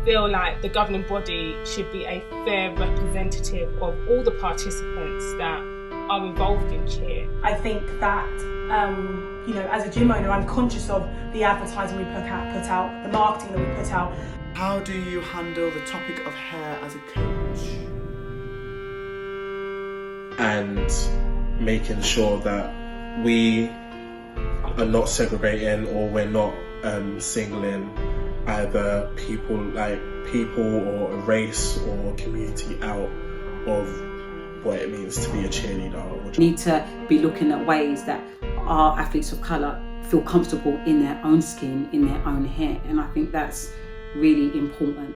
feel like the governing body should be a fair representative of all the participants that are involved in cheer. I think that, as a gym owner, I'm conscious of the advertising we put out, the marketing that we put out. How do you handle the topic of hair as a coach? And making sure that we are not segregating, or we're not singling either people or a race or a community out of what it means to be a cheerleader. We need to be looking at ways that our athletes of colour feel comfortable in their own skin, in their own hair, and I think that's really important.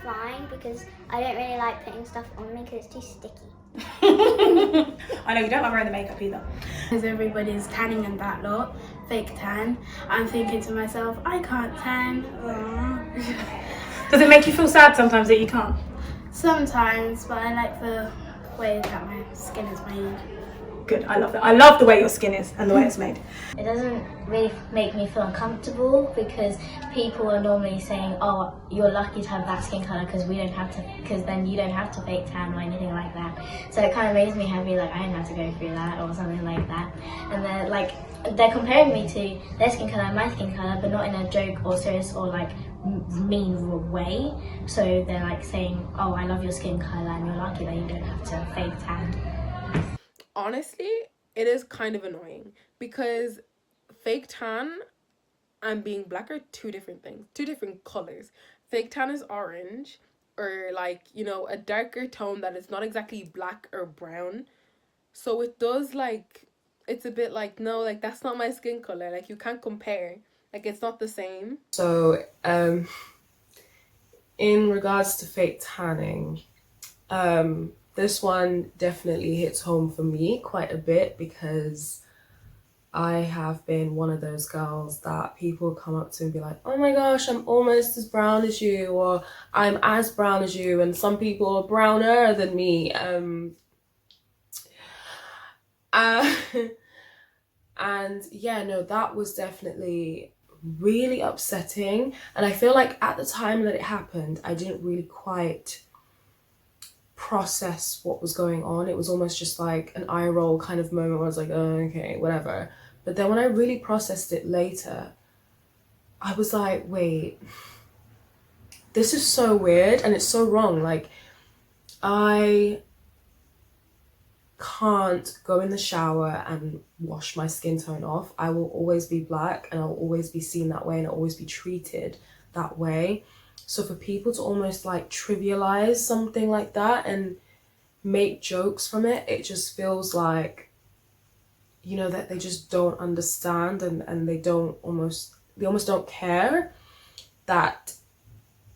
Fine, because I don't really like putting stuff on me because it's too sticky. I know you don't like wearing the makeup either. Because everybody's tanning and that lot, fake tan, I'm thinking to myself, I can't tan. Does it make you feel sad sometimes that you can't? Sometimes, but I like the way that my skin is made. Good, I love that. I love the way your skin is and the way it's made. It doesn't really make me feel uncomfortable because people are normally saying, oh, you're lucky to have that skin colour because then you don't have to fake tan or anything like that. So it kind of makes me happy, like I don't have to go through that or something like that. And they're comparing me to their skin colour and my skin colour, but not in a joke or serious or like mean way. So they're like saying, oh, I love your skin colour and you're lucky that you don't have to fake tan. Honestly, it is kind of annoying because fake tan and being black are two different things, two different colors. Fake tan is orange, or like, a darker tone that is not exactly black or brown. So it does it's a bit like, no, like that's not my skin color. Like you can't compare. Like it's not the same. So in regards to fake tanning, this one definitely hits home for me quite a bit because I have been one of those girls that people come up to and be like, oh my gosh, I'm almost as brown as you, or I'm as brown as you, and some people are browner than me. And yeah, no, that was definitely really upsetting. And I feel like at the time that it happened, I didn't really quite process what was going on. It was almost just like an eye roll kind of moment where I was like, oh, okay, whatever. But then when I really processed it later, I was like, wait, this is so weird and it's so wrong. Like, I can't go in the shower and wash my skin tone off. I will always be black and I'll always be seen that way and I'll always be treated that way. So for people to almost like trivialize something like that and make jokes from it, it just feels like, that they just don't understand and they almost don't care that,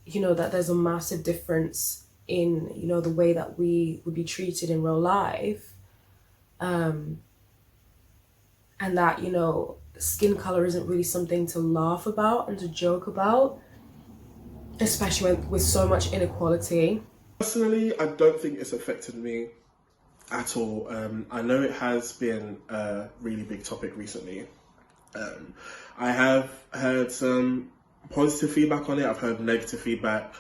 that there's a massive difference in, the way that we would be treated in real life. And that, skin color isn't really something to laugh about and to joke about, especially with so much inequality. Personally, I don't think it's affected me at all. I know it has been a really big topic recently. I have heard some positive feedback on it. I've heard negative feedback.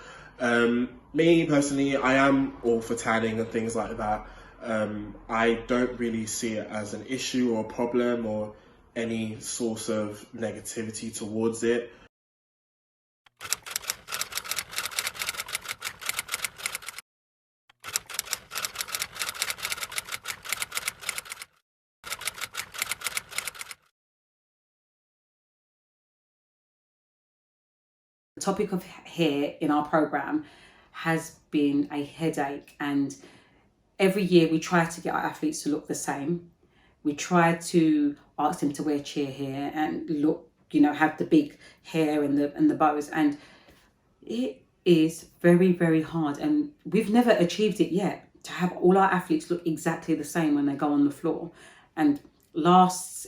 Me personally, I am all for tanning and things like that. I don't really see it as an issue or a problem or any source of negativity towards it. The topic of hair in our programme has been a headache, and every year we try to get our athletes to look the same. We try to ask them to wear cheer hair and look, have the big hair and the bows, and it is very, very hard, and we've never achieved it yet, to have all our athletes look exactly the same when they go on the floor. And last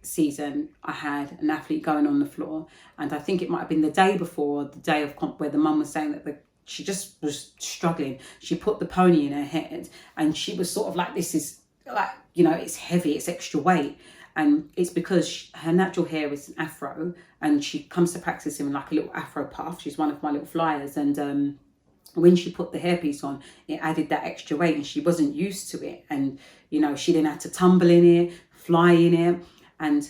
season, I had an athlete going on the floor, and I think it might have been the day before, the day of comp, where the mum was saying that she just was struggling. She put the pony in her head, and she was sort of like, this is like, you know, it's heavy, it's extra weight. And it's because her natural hair is an afro, and she comes to practice in like a little afro puff. She's one of my little flyers, and when she put the hairpiece on, it added that extra weight, and she wasn't used to it. And, you know, she then had to tumble in it, fly in it. And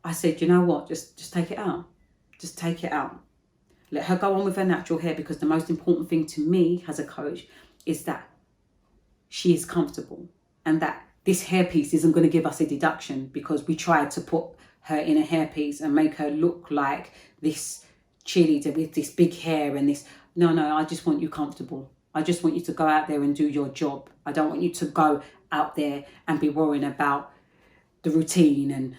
I said, you know what, just take it out. Just take it out. Let her go on with her natural hair, because the most important thing to me as a coach is that she is comfortable, and that this hairpiece isn't going to give us a deduction because we tried to put her in a hairpiece and make her look like this cheerleader with this big hair and this. No, I just want you comfortable. I just want you to go out there and do your job. I don't want you to go out there and be worrying about the routine and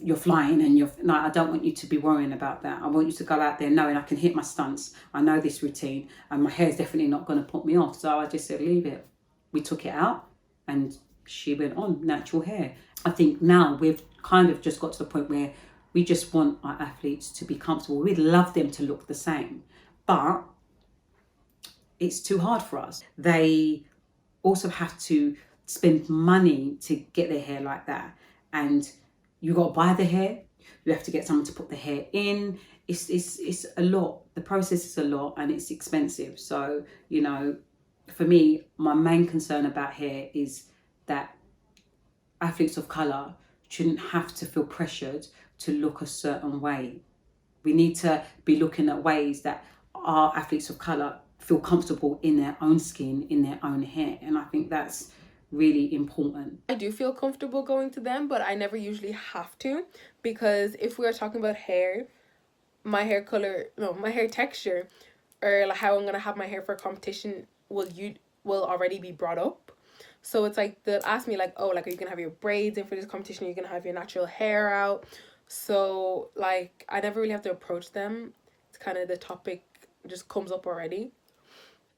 you're flying and no, I don't want you to be worrying about that. I want you to go out there knowing I can hit my stunts. I know this routine, and my hair's definitely not going to put me off. So I just said, leave it. We took it out, and she went on natural hair. I think now we've kind of just got to the point where we just want our athletes to be comfortable. We'd love them to look the same, but it's too hard for us. They also have to spend money to get their hair like that, and you got to buy the hair. You have to get someone to put the hair in. It's a lot. The process is a lot, and it's expensive. So, you know, for me, my main concern about hair is that athletes of colour shouldn't have to feel pressured to look a certain way. We need to be looking at ways that our athletes of colour feel comfortable in their own skin, in their own hair. And I think that's really important. I do feel comfortable going to them, but I never usually have to, because if we are talking about hair, my hair texture, or like how I'm gonna have my hair for a competition will already be brought up. So it's like they'll ask me like, oh, like, are you gonna have your braids in for this competition? Are you gonna have your natural hair out? So like I never really have to approach them. It's kind of the topic just comes up already.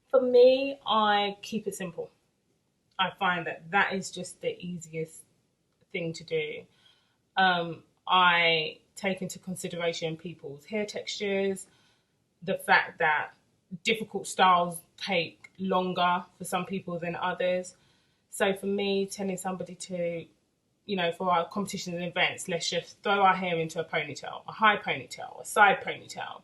For me, I keep it simple. I find that is just the easiest thing to do. I take into consideration people's hair textures, the fact that difficult styles take longer for some people than others. So for me, telling somebody to, you know, for our competitions and events, let's just throw our hair into a ponytail, a high ponytail, a side ponytail,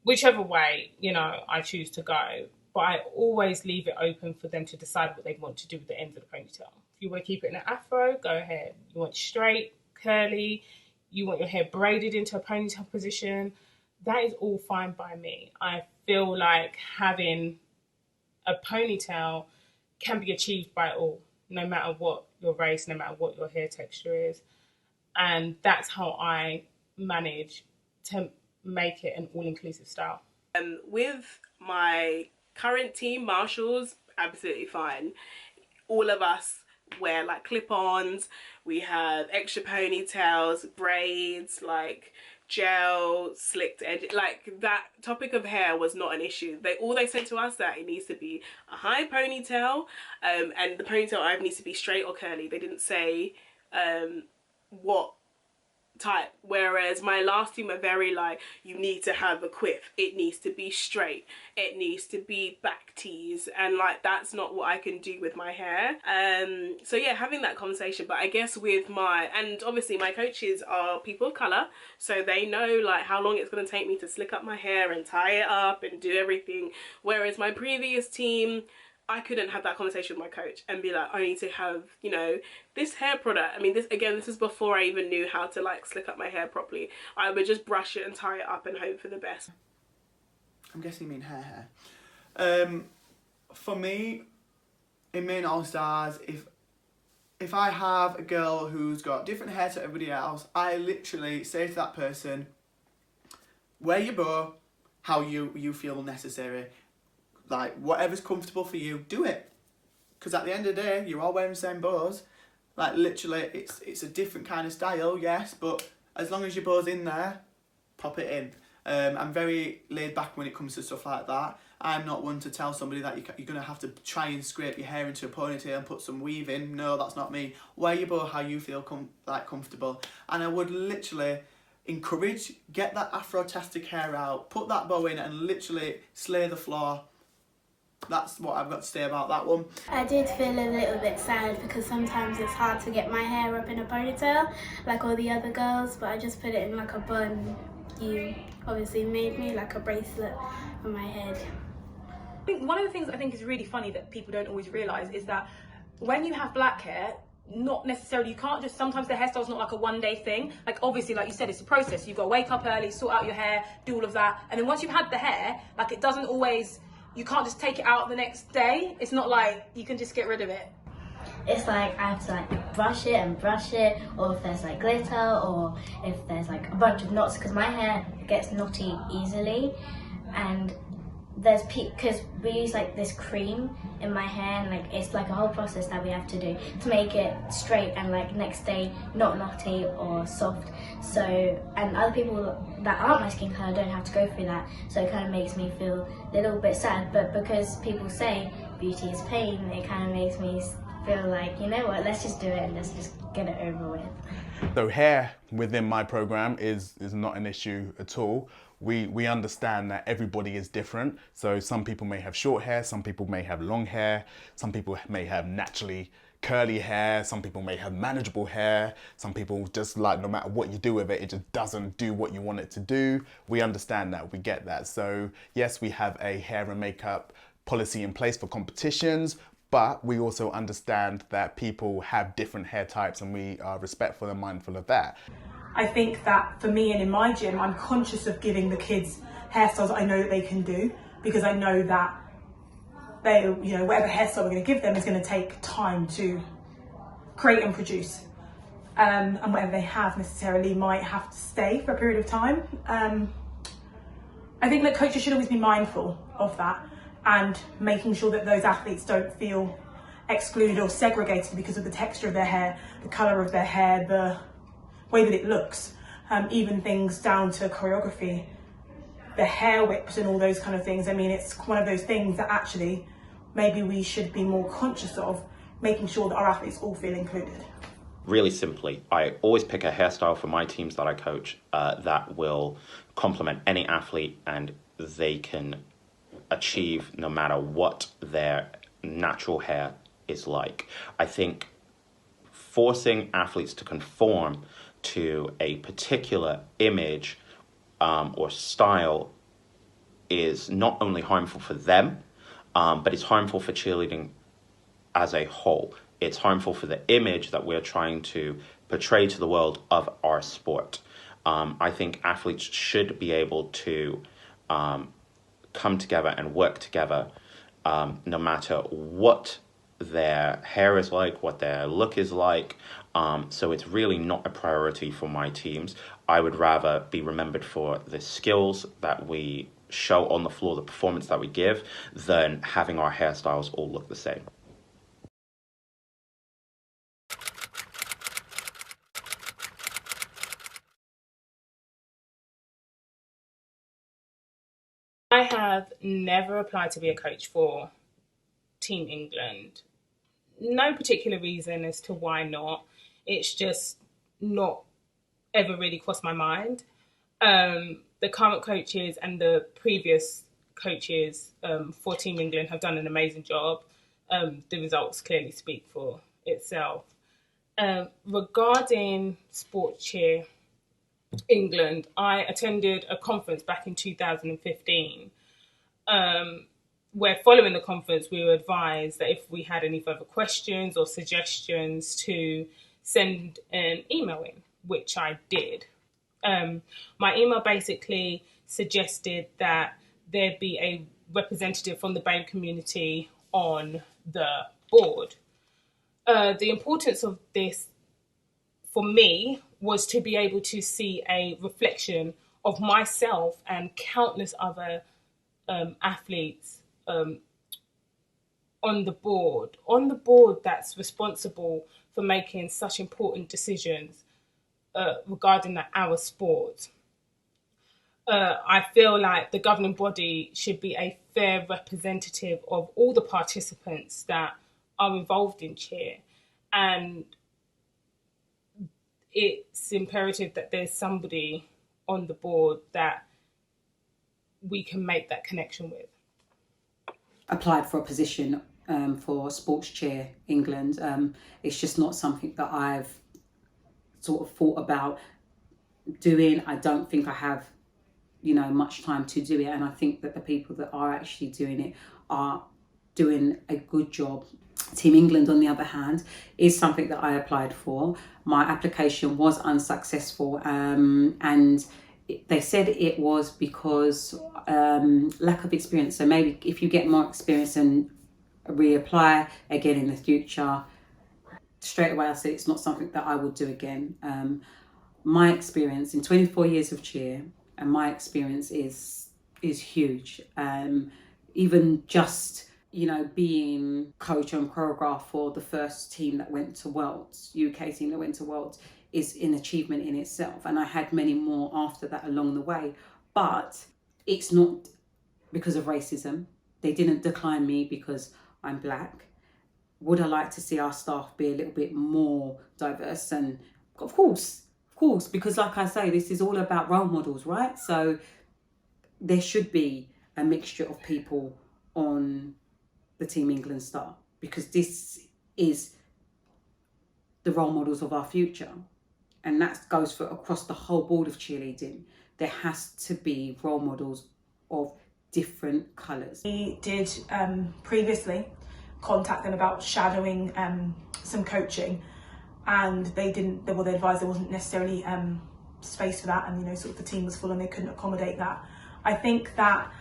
whichever way, you know, I choose to go. But I always leave it open for them to decide what they want to do with the ends of the ponytail. If you want to keep it in an afro, go ahead. You want straight, curly, you want your hair braided into a ponytail position, that is all fine by me. I feel like having a ponytail can be achieved by all, no matter what your race, no matter what your hair texture is. And that's how I manage to make it an all-inclusive style. With my current team, Marshall's, absolutely fine. All of us wear like clip-ons, we have extra ponytails, braids, like gel, slicked edge, like that topic of hair was not an issue. They said to us that it needs to be a high ponytail, and the ponytail either needs to be straight or curly. They didn't say what type, whereas my last team are very like, you need to have a quiff, it needs to be straight, it needs to be back tees, and like that's not what I can do with my hair. So yeah, having that conversation. But I guess with and obviously my coaches are people of colour, so they know like how long it's going to take me to slick up my hair and tie it up and do everything, whereas my previous team, I couldn't have that conversation with my coach and be like, I need to have, you know, this hair product. I mean, this is before I even knew how to like slick up my hair properly. I would just brush it and tie it up and hope for the best. I'm guessing you mean hair. For me, in Main All Stars, if I have a girl who's got different hair to everybody else, I literally say to that person, wear your bow how you feel necessary. Like, whatever's comfortable for you, do it. Because at the end of the day, you're all wearing the same bows. Like, literally, it's a different kind of style, yes, but as long as your bow's in there, pop it in. I'm very laid back when it comes to stuff like that. I'm not one to tell somebody that you're going to have to try and scrape your hair into a ponytail and put some weave in. No, that's not me. Wear your bow how you feel comfortable. And I would literally encourage, get that Afro-tastic hair out, put that bow in and literally slay the floor. That's what I've got to say about that one. I did feel a little bit sad because sometimes it's hard to get my hair up in a ponytail like all the other girls, but I just put it in like a bun. You obviously made me like a bracelet on my head. I think one of the things I think is really funny that people don't always realise is that when you have black hair, not necessarily, you can't just, sometimes the hairstyle's not like a one-day thing. Like obviously, like you said, it's a process. You've got to wake up early, sort out your hair, do all of that. And then once you've had the hair, like it doesn't always, you can't just take it out the next day. It's not like you can just get rid of it. It's like I have to like brush it, or if there's like glitter, or if there's like a bunch of knots, because my hair gets knotty easily. And there's because we use like this cream in my hair, and like it's like a whole process that we have to do to make it straight and like next day not knotty or soft. So, and other people that aren't my skin colour don't have to go through that, so it kind of makes me feel a little bit sad. But because people say beauty is pain, it kind of makes me feel like, you know what, let's just do it and let's just get it over with. So hair within my program is not an issue at all. We understand that everybody is different. So some people may have short hair, some people may have long hair, some people may have naturally curly hair, some people may have manageable hair, some people just like no matter what you do with it, it just doesn't do what you want it to do. We understand that, we get that. So yes, we have a hair and makeup policy in place for competitions, but we also understand that people have different hair types and we are respectful and mindful of that. I think that for me and in my gym, I'm conscious of giving the kids hairstyles that I know that they can do, because I know that they, you know, whatever hairstyle we're going to give them is going to take time to create and produce. And whatever they have necessarily might have to stay for a period of time. I think that coaches should always be mindful of that and making sure that those athletes don't feel excluded or segregated because of the texture of their hair, the colour of their hair, the way that it looks, even things down to choreography, the hair whips and all those kind of things. I mean, it's one of those things that actually maybe we should be more conscious of, making sure that our athletes all feel included. Really simply, I always pick a hairstyle for my teams that I coach that will complement any athlete and they can achieve no matter what their natural hair is like. I think forcing athletes to conform to a particular image or style is not only harmful for them, but it's harmful for cheerleading as a whole. It's harmful for the image that we're trying to portray to the world of our sport. I think athletes should be able to come together and work together no matter what their hair is like, what their look is like. So it's really not a priority for my teams. I would rather be remembered for the skills that we show on the floor, the performance that we give, than having our hairstyles all look the same. I have never applied to be a coach for Team England. No particular reason as to why not. It's just not ever really crossed my mind. The current coaches and the previous coaches for Team England have done an amazing job. The results clearly speak for itself. Regarding Sport Cheer England, I attended a conference back in 2015 where following the conference we were advised that if we had any further questions or suggestions to send an email in, which I did. My email basically suggested that there be a representative from the BAME community on the board. The importance of this for me was to be able to see a reflection of myself and countless other athletes on the board that's responsible for making such important decisions regarding our sport. I feel like the governing body should be a fair representative of all the participants that are involved in cheer. And it's imperative that there's somebody on the board that we can make that connection with. Applied for a position for Sports Cheer England. It's just not something that I've sort of thought about doing. I don't think I have, much time to do it, and I think that the people that are actually doing it are doing a good job. Team England, on the other hand, is something that I applied for. My application was unsuccessful, and they said it was because lack of experience. So maybe if you get more experience and reapply again in the future, straight away I said it's not something that I would do again. My experience in 24 years of cheer, and my experience is huge. Even just being coach and choreographer for the first team that went to Worlds, UK team that went to Worlds, is an achievement in itself. And I had many more after that along the way. But it's not because of racism. They didn't decline me because I'm black. Would I like to see our staff be a little bit more diverse? And of course, because like I say, this is all about role models, right? So there should be a mixture of people on the Team England staff, because this is the role models of our future. And that goes for across the whole board of cheerleading. There has to be role models of different colours. We did previously contact them about shadowing some coaching, and they advised there wasn't necessarily space for that, and sort of the team was full and they couldn't accommodate that. I think that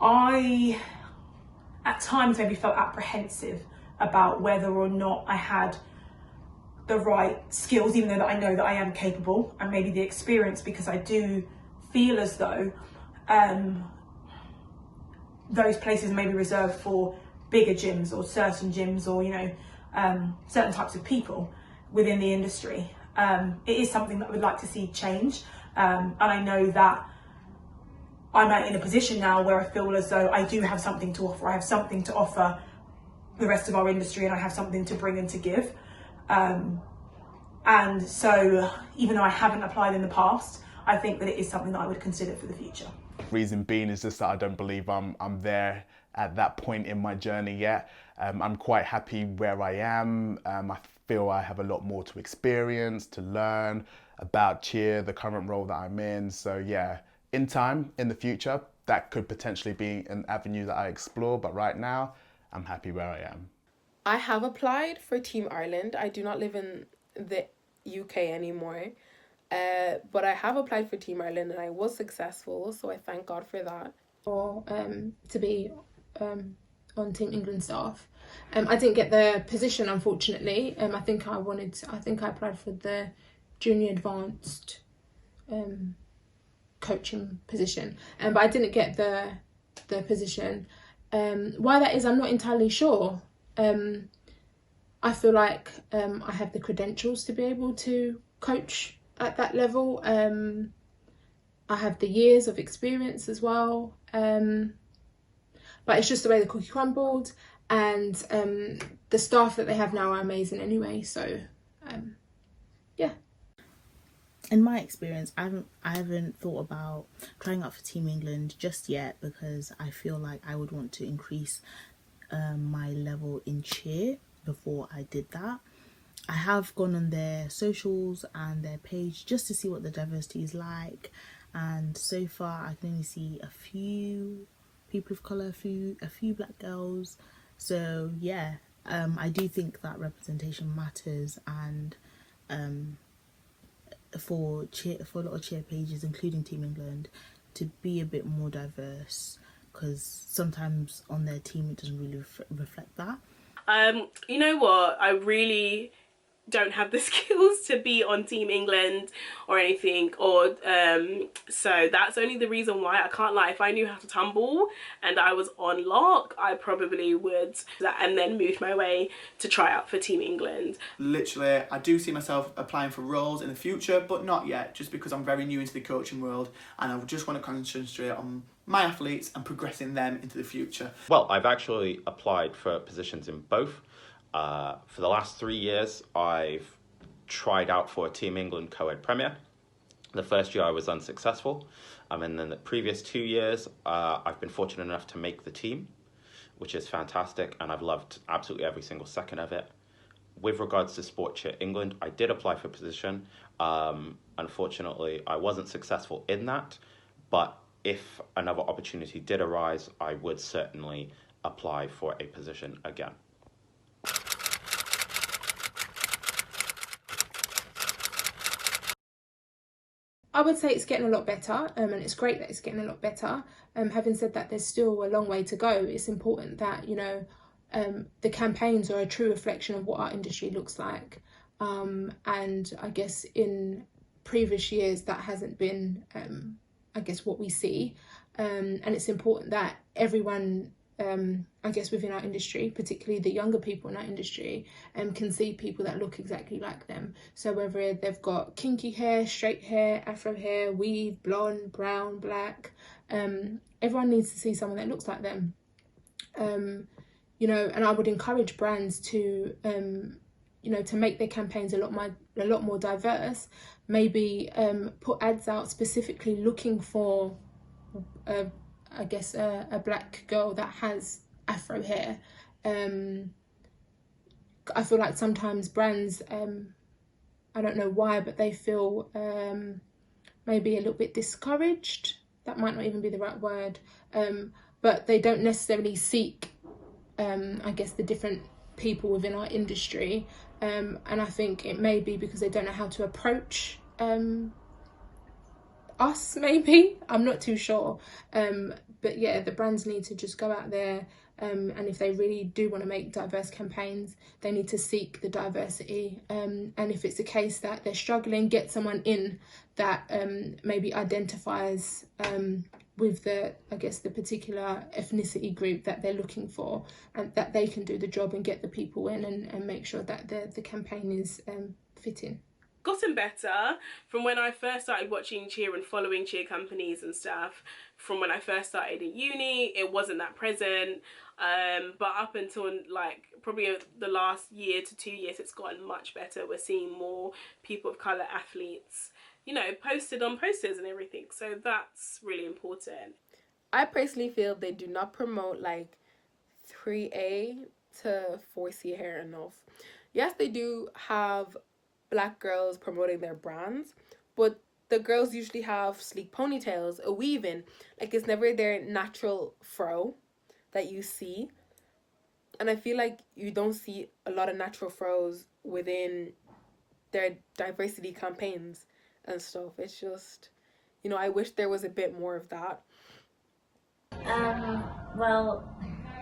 I at times maybe felt apprehensive about whether or not I had the right skills, even though that I know that I am capable, and maybe the experience, because I do feel as though those places may be reserved for bigger gyms or certain gyms, or certain types of people within the industry. It is something that I would like to see change, and I know that I'm in a position now where I feel as though I do have something to offer. I have something to offer the rest of our industry, and I have something to bring and to give. And so even though I haven't applied in the past, I think that it is something that I would consider for the future. Reason being is just that I don't believe I'm there at that point in my journey yet. I'm quite happy where I am. I feel I have a lot more to experience, to learn about cheer, the current role that I'm in. So yeah, in time, in the future, that could potentially be an avenue that I explore. But right now, I'm happy where I am. I have applied for Team Ireland. I do not live in the UK anymore. But I have applied for Team Ireland and I was successful, so I thank God for that. Or to be on Team England staff. I didn't get the position, unfortunately. I think I applied for the junior advanced coaching position, but I didn't get the position. Why that is, I'm not entirely sure. I feel like I have the credentials to be able to coach at that level. I have the years of experience as well, but it's just the way the cookie crumbled, and the staff that they have now are amazing anyway, so yeah. In my experience, I haven't thought about trying out for Team England just yet, because I feel like I would want to increase my level in cheer before I did that. I have gone on their socials and their page just to see what the diversity is like, and so far I can only see a few people of colour, a few black girls. So yeah, I do think that representation matters, and for a lot of cheer pages, including Team England, to be a bit more diverse, because sometimes on their team it doesn't really reflect that. You know what? I really don't have the skills to be on Team England or anything, or so that's only the reason why. I can't lie, if I knew how to tumble and I was on lock, I probably would, and then moved my way to try out for Team England. Literally, I do see myself applying for roles in the future, but not yet, just because I'm very new into the coaching world and I just want to concentrate on my athletes and progressing them into the future. Well, I've actually applied for positions in both. For the last 3 years, I've tried out for a Team England co-ed premier. The first year I was unsuccessful. And then the previous 2 years, I've been fortunate enough to make the team, which is fantastic. And I've loved absolutely every single second of it. With regards to Sport Cheer England, I did apply for a position. Unfortunately, I wasn't successful in that. But if another opportunity did arise, I would certainly apply for a position again. I would say it's getting a lot better, and it's great that it's getting a lot better. Having said that, there's still a long way to go. It's important that, you know, the campaigns are a true reflection of what our industry looks like. And I guess in previous years, that hasn't been, I guess, what we see. And it's important that everyone, I guess, within our industry, particularly the younger people in our industry, can see people that look exactly like them. So whether they've got kinky hair, straight hair, afro hair, weave, blonde, brown, black, everyone needs to see someone that looks like them. You know, and I would encourage brands to, you know, to make their campaigns a lot more diverse. Maybe put ads out specifically looking for I guess a black girl that has afro hair. I feel like sometimes brands, I don't know why, but they feel maybe a little bit discouraged. That might not even be the right word. But they don't necessarily seek, I guess, the different people within our industry. And I think it may be because they don't know how to approach us, maybe. I'm not too sure. But yeah, the brands need to just go out there, and if they really do want to make diverse campaigns, they need to seek the diversity. And if it's a case that they're struggling, get someone in that maybe identifies with the, I guess, the particular ethnicity group that they're looking for, and that they can do the job and get the people in and make sure that the campaign is fitting. Gotten better from when I first started watching cheer and following cheer companies and stuff. From when I first started at uni, it wasn't that present, but up until like probably the last year to 2 years, it's gotten much better. We're seeing more people of colour athletes, you know, posted on posters and everything, so that's really important. I personally feel they do not promote like 3A to 4C hair enough. Yes, they do have black girls promoting their brands, but the girls usually have sleek ponytails, a weave-in. Like, it's never their natural fro that you see. And I feel like you don't see a lot of natural fros within their diversity campaigns and stuff. It's just, you know, I wish there was a bit more of that. Well,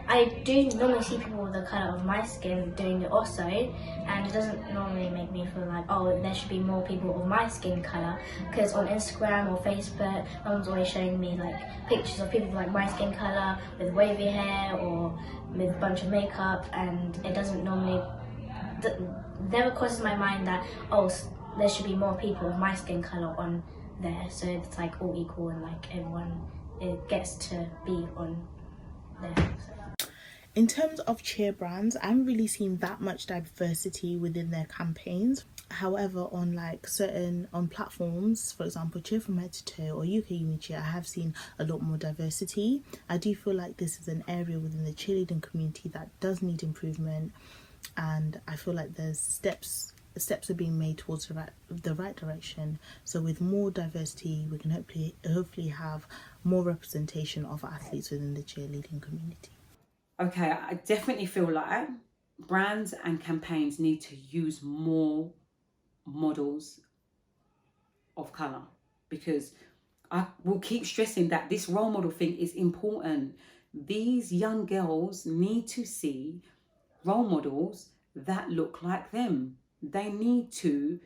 I do normally see people with the colour of my skin doing it also, and it doesn't normally make me feel like, oh, there should be more people of my skin colour, because on Instagram or Facebook, someone's always showing me like pictures of people like my skin colour with wavy hair or with a bunch of makeup, and it doesn't normally, never crosses my mind that, oh, there should be more people of my skin colour on there, so it's like all equal and like everyone, it gets to be on there. So. In terms of cheer brands, I haven't really seen that much diversity within their campaigns. However, on like on platforms, for example, Cheer from Head to Toe or UK Uni Cheer, I have seen a lot more diversity. I do feel like this is an area within the cheerleading community that does need improvement, and I feel like there's steps are being made towards the right direction. So with more diversity, we can hopefully have more representation of athletes within the cheerleading community. Okay, I definitely feel like brands and campaigns need to use more models of colour, because I will keep stressing that this role model thing is important. These young girls need to see role models that look like them. they need to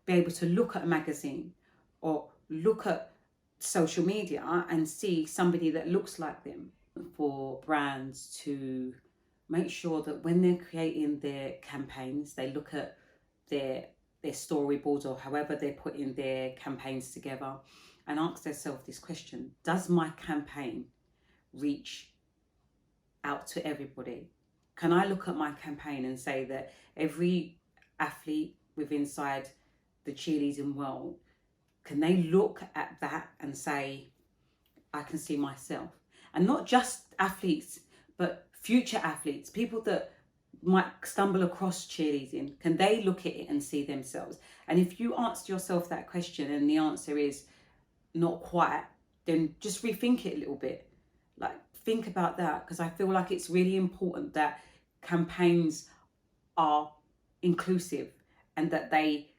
be able to look at a magazine or look at social media and see somebody that looks like them. For brands to make sure that when they're creating their campaigns, they look at their storyboards or however they're putting their campaigns together and ask themselves this question: does my campaign reach out to everybody? Can I look at my campaign and say that every athlete within inside the cheerleading world, can they look at that and say, I can see myself? And not just athletes, but future athletes, people that might stumble across cheerleading, can they look at it and see themselves? And if you ask yourself that question and the answer is not quite, then just rethink it a little bit. Like, think about that, because I feel like it's really important that campaigns are inclusive and that they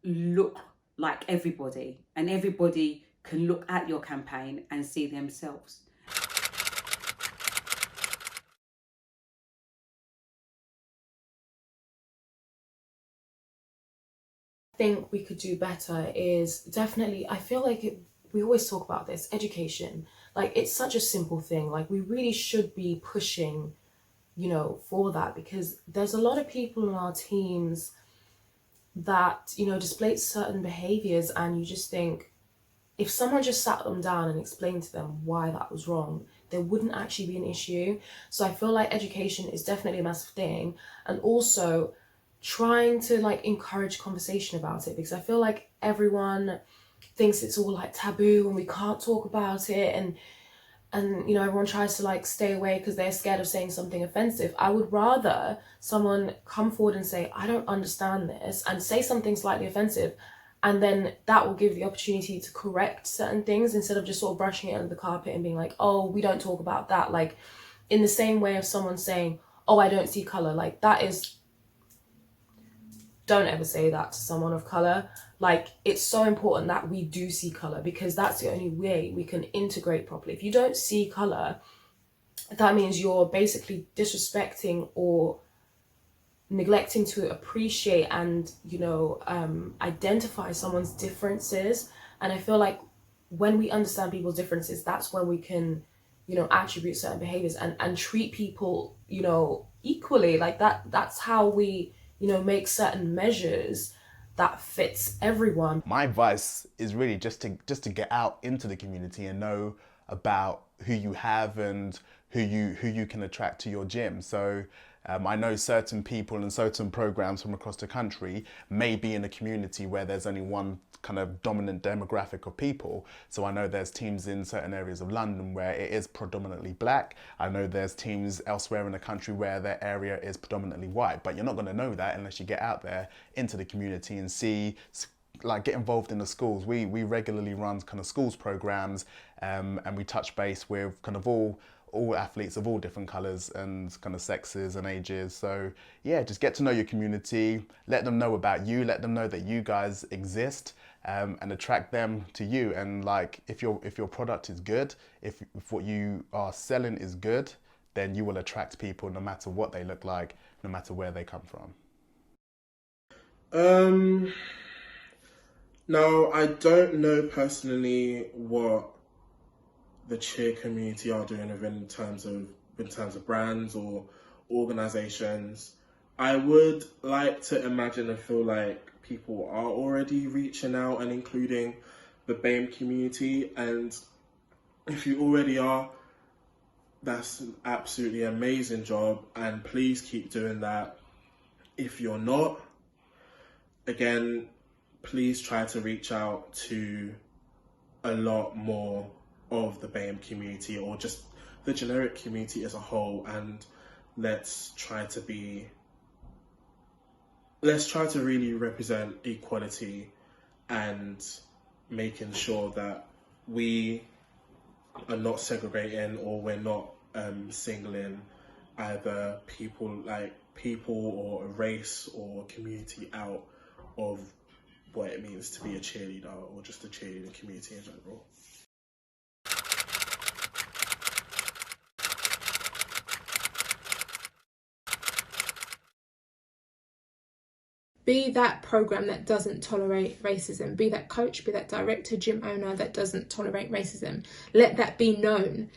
look like everybody, and everybody can look at your campaign and see themselves. Think we could do better is definitely, I feel like we always talk about this, education. Like, it's such a simple thing. Like, we really should be pushing, for that, because there's a lot of people in our teams that, display certain behaviors, and you just think, if someone just sat them down and explained to them why that was wrong, there wouldn't actually be an issue. So I feel like education is definitely a massive thing, and also trying to encourage conversation about it, because I feel like everyone thinks it's all taboo and we can't talk about it, and everyone tries to stay away because they're scared of saying something offensive. I would rather someone come forward and say, I don't understand this, and say something slightly offensive, and then that will give the opportunity to correct certain things instead of just sort of brushing it under the carpet and being like, oh, we don't talk about that. In the same way of someone saying, oh, I don't see color, that is, don't ever say that to someone of color. It's so important that we do see color, because that's the only way we can integrate properly. If you don't see color, that means you're basically disrespecting or neglecting to appreciate and identify someone's differences. And I feel like when we understand people's differences, that's when we can attribute certain behaviors and treat people equally. That's how we make certain measures that fits everyone. My advice is really just to get out into the community and know about who you have and who you can attract to your gym. So I know certain people and certain programs from across the country may be in a community where there's only one kind of dominant demographic of people. So I know there's teams in certain areas of London where it is predominantly black. I know there's teams elsewhere in the country where their area is predominantly white, but you're not going to know that unless you get out there into the community and see, get involved in the schools. We regularly run kind of schools programs, and we touch base with kind of all athletes of all different colours and kind of sexes and ages. So yeah, just get to know your community, let them know about you, let them know that you guys exist, and attract them to you. And if your product is good, if what you are selling is good, then you will attract people no matter what they look like, no matter where they come from. No, I don't know personally what the cheer community are doing in terms of brands or organizations. I would like to imagine and feel like people are already reaching out and including the BAME community, and if you already are, that's an absolutely amazing job, and please keep doing that. If you're not, again, please try to reach out to a lot more of the BAME community, or just the generic community as a whole, and let's try to really represent equality and making sure that we are not segregating, or we're not singling either people or a race or a community out of what it means to be a cheerleader, or just a cheerleading community in general. Be that program that doesn't tolerate racism. Be that coach, be that director, gym owner that doesn't tolerate racism. Let that be known,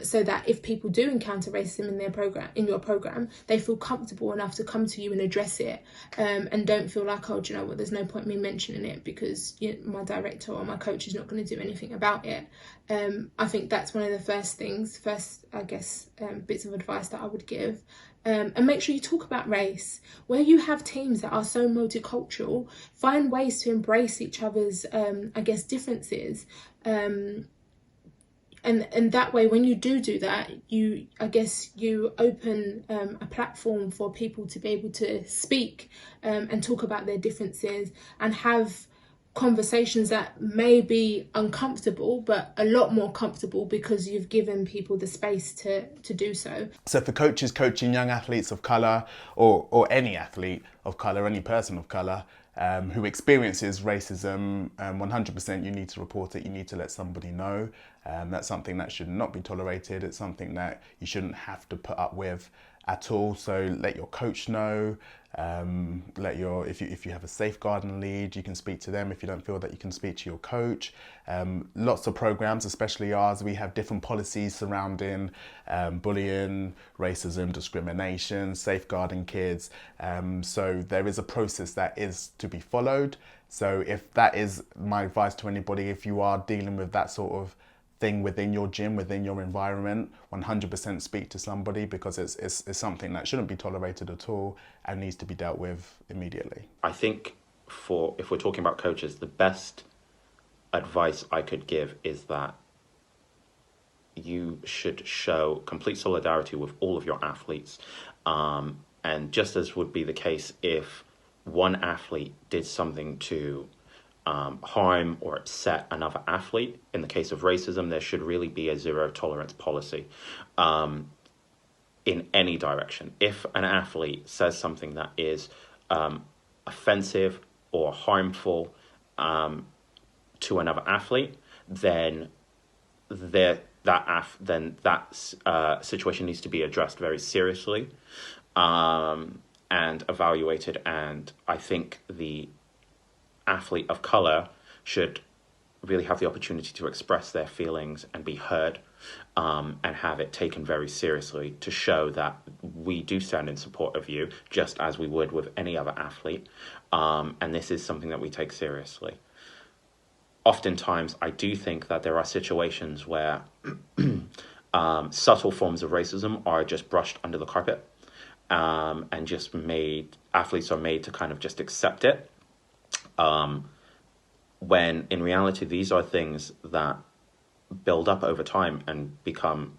so that if people do encounter racism in your program, they feel comfortable enough to come to you and address it, and don't feel like, oh, do you know what, there's no point me mentioning it because my director or my coach is not going to do anything about it. I think that's one of the first bits of advice that I would give. And make sure you talk about race. Where you have teams that are so multicultural, find ways to embrace each other's, differences. And that way, when you do that, you open a platform for people to be able to speak and talk about their differences and have conversations that may be uncomfortable, but a lot more comfortable because you've given people the space to do so. So for coaches coaching young athletes of colour, or any athlete of colour, any person of colour who experiences racism, 100% you need to report it, you need to let somebody know. That's something that should not be tolerated. It's something that you shouldn't have to put up with at all. So let your coach know. If you have a safeguarding lead, you can speak to them. If you don't feel that you can speak to your coach, lots of programs, especially ours, we have different policies surrounding bullying, racism, discrimination, safeguarding kids. So there is a process that is to be followed. So if that is my advice to anybody, if you are dealing with that sort of thing within your gym, within your environment, 100% speak to somebody, because it's something that shouldn't be tolerated at all and needs to be dealt with immediately. I think if we're talking about coaches, the best advice I could give is that you should show complete solidarity with all of your athletes. And just as would be the case if one athlete did something to harm or upset another athlete. In the case of racism, there should really be a zero tolerance policy in any direction. If an athlete says something that is offensive or harmful to another athlete, then that situation needs to be addressed very seriously and evaluated. And I think the athlete of colour should really have the opportunity to express their feelings and be heard, and have it taken very seriously to show that we do stand in support of you, just as we would with any other athlete. And this is something that we take seriously. Oftentimes, I do think that there are situations where subtle forms of racism are just brushed under the carpet, and athletes are made to kind of just accept it. When in reality, these are things that build up over time and become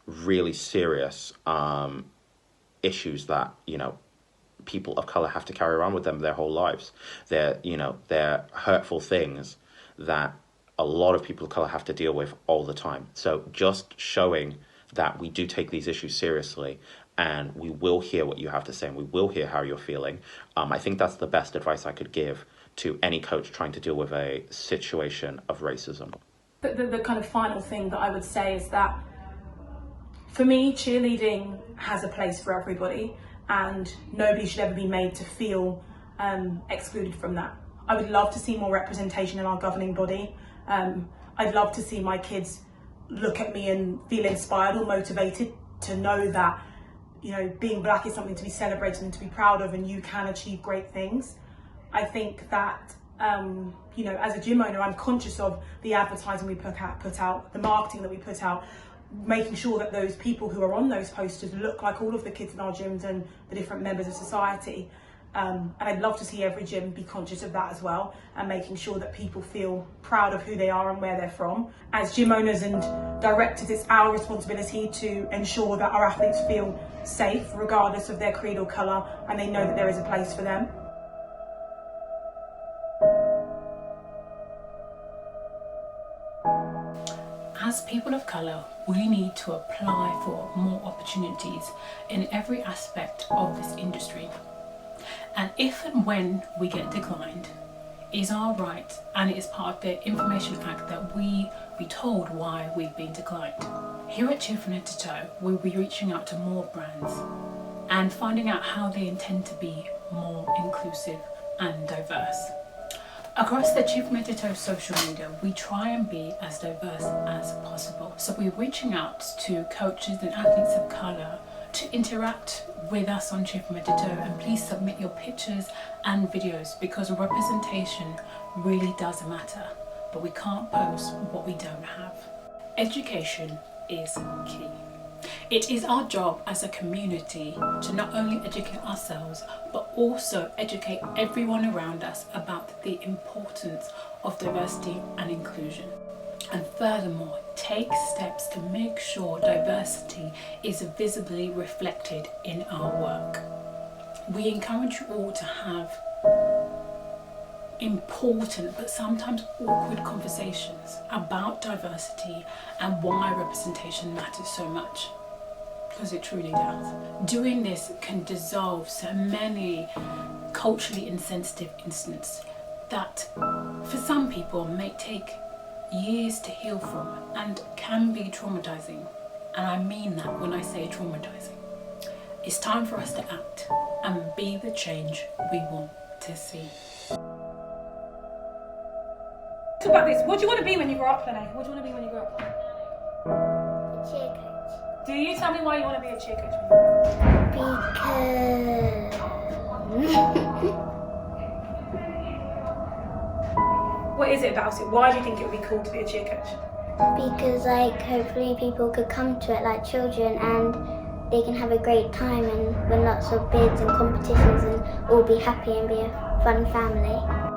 really serious issues that, people of color have to carry around with them their whole lives. They're hurtful things that a lot of people of color have to deal with all the time. So just showing that we do take these issues seriously and we will hear what you have to say and we will hear how you're feeling. I think that's the best advice I could give to any coach trying to deal with a situation of racism. The kind of final thing that I would say is that for me, cheerleading has a place for everybody and nobody should ever be made to feel excluded from that. I would love to see more representation in our governing body. I'd love to see my kids look at me and feel inspired or motivated to know that, being black is something to be celebrated and to be proud of, and you can achieve great things. I think that, as a gym owner, I'm conscious of the advertising we put out, the marketing that we put out, making sure that those people who are on those posters look like all of the kids in our gyms and the different members of society. And I'd love to see every gym be conscious of that as well, and making sure that people feel proud of who they are and where they're from. As gym owners and directors, it's our responsibility to ensure that our athletes feel safe regardless of their creed or colour, and they know that there is a place for them. As people of colour, we need to apply for more opportunities in every aspect of this industry. And if and when we get declined, is our right, and it is part of the Information Act that we be told why we've been declined. Here at Cheer from Head to Toe, we'll be reaching out to more brands and finding out how they intend to be more inclusive and diverse. Across the Achievement Editor social media, we try and be as diverse as possible. So we're reaching out to coaches and athletes of colour to interact with us on Achievement Editor, and please submit your pictures and videos, because representation really does matter, but we can't post what we don't have. Education is key. It is our job as a community to not only educate ourselves, but also educate everyone around us about the importance of diversity and inclusion. And furthermore, take steps to make sure diversity is visibly reflected in our work. We encourage you all to have important but sometimes awkward conversations about diversity and why representation matters so much, because it truly does. Doing this can dissolve so many culturally insensitive incidents that for some people may take years to heal from and can be traumatizing. And I mean that when I say traumatizing. It's time for us to act and be the change we want to see. Talk about this. What do you want to be when you grow up, Lene? What do you want to be when you grow up? A cheer coach. Do you tell me why you want to be a cheer coach when you grow up? What is it about it? Why do you think it would be cool to be a cheer coach? Because like hopefully people could come to it like children and they can have a great time and win lots of bids and competitions and all be happy and be a fun family.